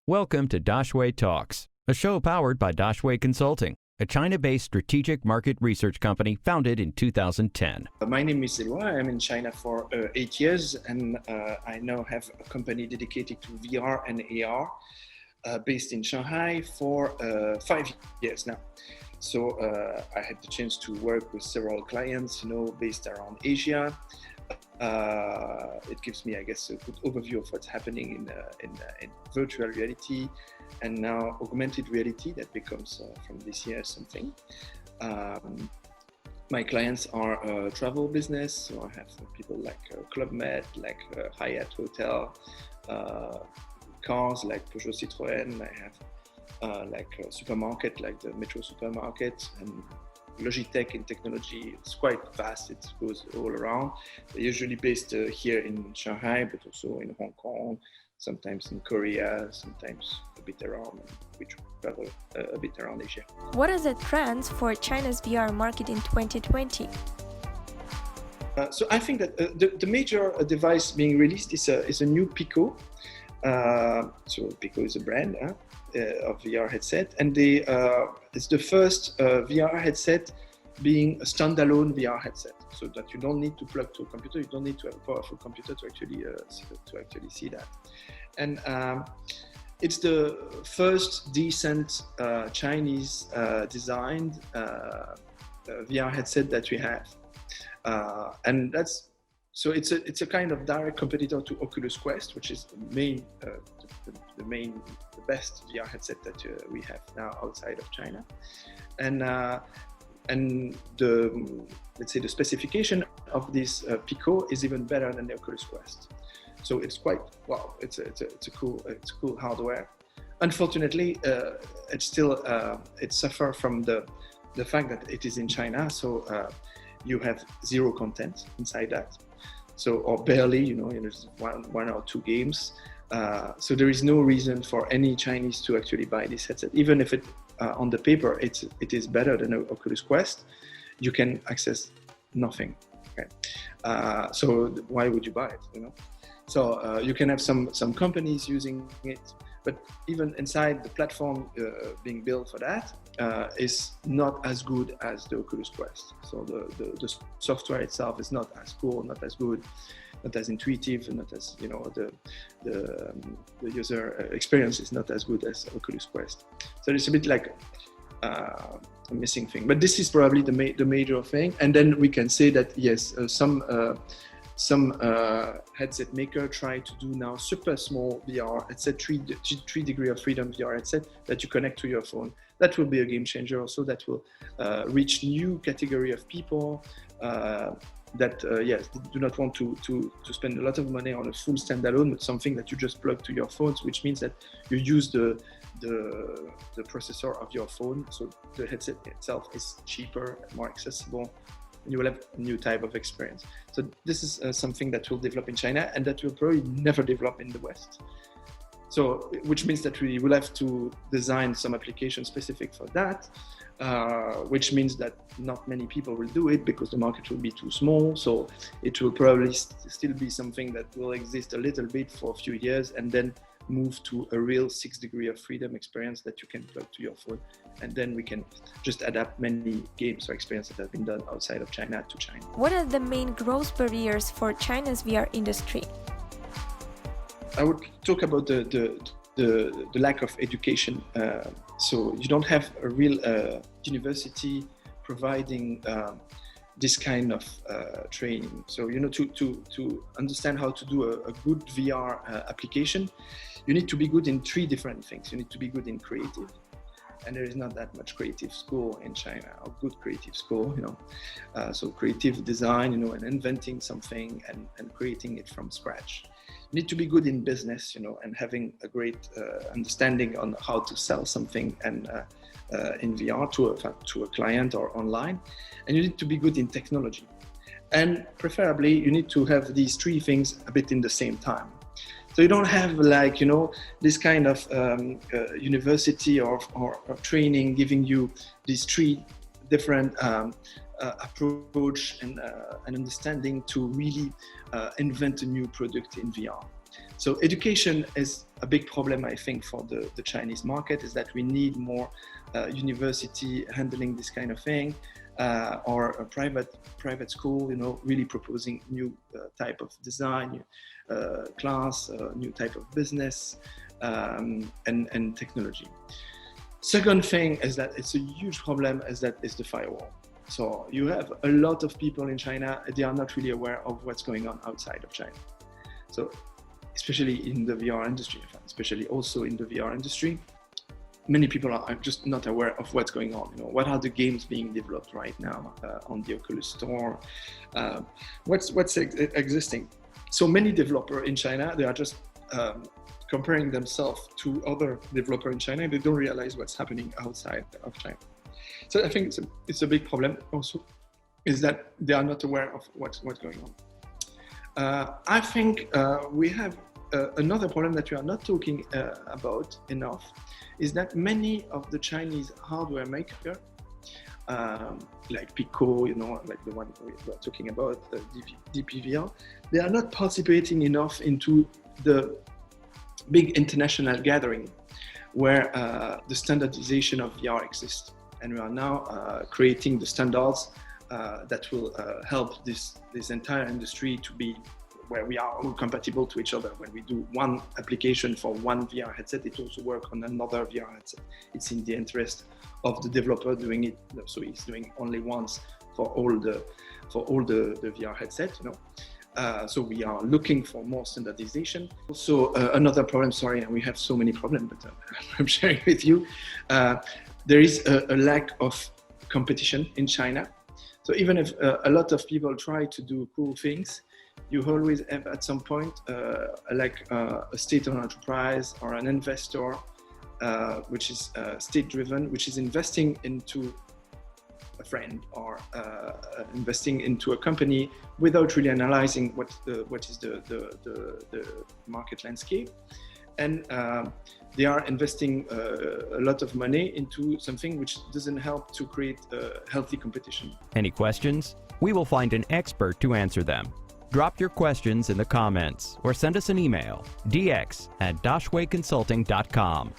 Welcome to Daxue Talks, a show powered by Daxue Consulting, a China-based strategic market research company founded in 2010. My name is Eloi. I'm in China for 8 years, and I now have a company dedicated to VR and AR based in Shanghai for 5 years now. So I had the chance to work with several clients, based around Asia. It gives me, I guess, a good overview of what's happening in virtual reality and now augmented reality that becomes from this year something. My clients are travel business, so I have people like Club Med, like Hyatt Hotel, cars like Peugeot Citroën. I have like a supermarket like the Metro supermarket, and Logitech in technology. It's quite vast, it goes all around. They're usually based here in Shanghai, but also in Hong Kong, sometimes in Korea, sometimes a bit around, we travel a bit around Asia. What are the trends for China's VR market in 2020? So I think that the major device being released is a new Pico. So Pico is a brand of VR headset, and it's the first VR headset being a standalone VR headset, so that you don't need to plug to a computer, you don't need to have a powerful computer to actually see that. And it's the first decent Chinese designed VR headset that we have, and that's. So it's a kind of direct competitor to Oculus Quest, which is the best VR headset that we have now outside of China, and let's say the specification of this Pico is even better than the Oculus Quest. So it's quite wow. It's a cool hardware. Unfortunately, it suffers from the fact that it is in China. So you have zero content inside that. So, or barely, there's one or two games. So there is no reason for any Chinese to actually buy this headset. Even if it, on the paper, it is better than an Oculus Quest, you can access nothing. Okay. So why would you buy it, So you can have some companies using it, but even inside the platform being built for that is not as good as the Oculus Quest. So the software itself is not as cool, not as good, not as intuitive, and not as the user experience is not as good as Oculus Quest. So it's a bit like a missing thing. But this is probably the major thing. And then we can say that yes, some headset maker try to do now super small VR headset, 3 degree of freedom VR headset that you connect to your phone. That will be a game changer also. That will reach new category of people that yes, do not want to spend a lot of money on a full standalone, but something that you just plug to your phones, which means that you use the processor of your phone. So the headset itself is cheaper and more accessible. You will have a new type of experience. So this is something that will develop in China and that will probably never develop in the West. So, which means that we will have to design some application specific for that, which means that not many people will do it because the market will be too small. So it will probably still be something that will exist a little bit for a few years and then move to a real 6 degree of freedom experience that you can plug to your phone. And then we can just adapt many games or experiences that have been done outside of China to China. What are the main growth barriers for China's VR industry? I would talk about the lack of education. So you don't have a real university providing this kind of training. So to understand how to do a good VR application, you need to be good in 3 different things. You need to be good in creative, and there is not that much creative school in China, or good creative school, so creative design, and inventing something and creating it from scratch. You need to be good in business, and having a great understanding on how to sell something and in VR to a client or online. And you need to be good in technology. And preferably, you need to have these 3 things a bit in the same time. So you don't have this kind of university or training giving you these 3 different approach and understanding to really invent a new product in VR. So education is a big problem, I think, for the Chinese market, is that we need more university handling this kind of thing, or a private school, really proposing new type of design, class, new type of business, and technology. Second thing is that it's a huge problem, is the firewall. So you have a lot of people in China, they are not really aware of what's going on outside of China. So especially in the VR industry, especially also in the VR industry, many people are just not aware of what's going on. What are the games being developed right now on the Oculus Store? What's existing? So many developers in China, they are just comparing themselves to other developers in China. They don't realize what's happening outside of China. So I think it's a big problem also, is that they are not aware of what's going on. I think we have another problem that we are not talking about enough, is that many of the Chinese hardware makers, like Pico, like the one we were talking about, DPVR, they are not participating enough into the big international gathering where the standardization of VR exists. And we are now creating the standards that will help this entire industry to be where we are all compatible to each other. When we do one application for one VR headset, it also works on another VR headset. It's in the interest of the developer doing it, so he's doing only once for all the VR headset. So we are looking for more standardization. Also, another problem. Sorry, we have so many problems, but I'm sharing with you. There is a lack of competition in China. So even if a lot of people try to do cool things, you always have at some point a state-owned enterprise or an investor, which is state-driven, which is investing into a friend or investing into a company without really analyzing what is the market landscape. And they are investing a lot of money into something which doesn't help to create a healthy competition. Any questions? We will find an expert to answer them. Drop your questions in the comments or send us an email, dx@daxueconsulting.com.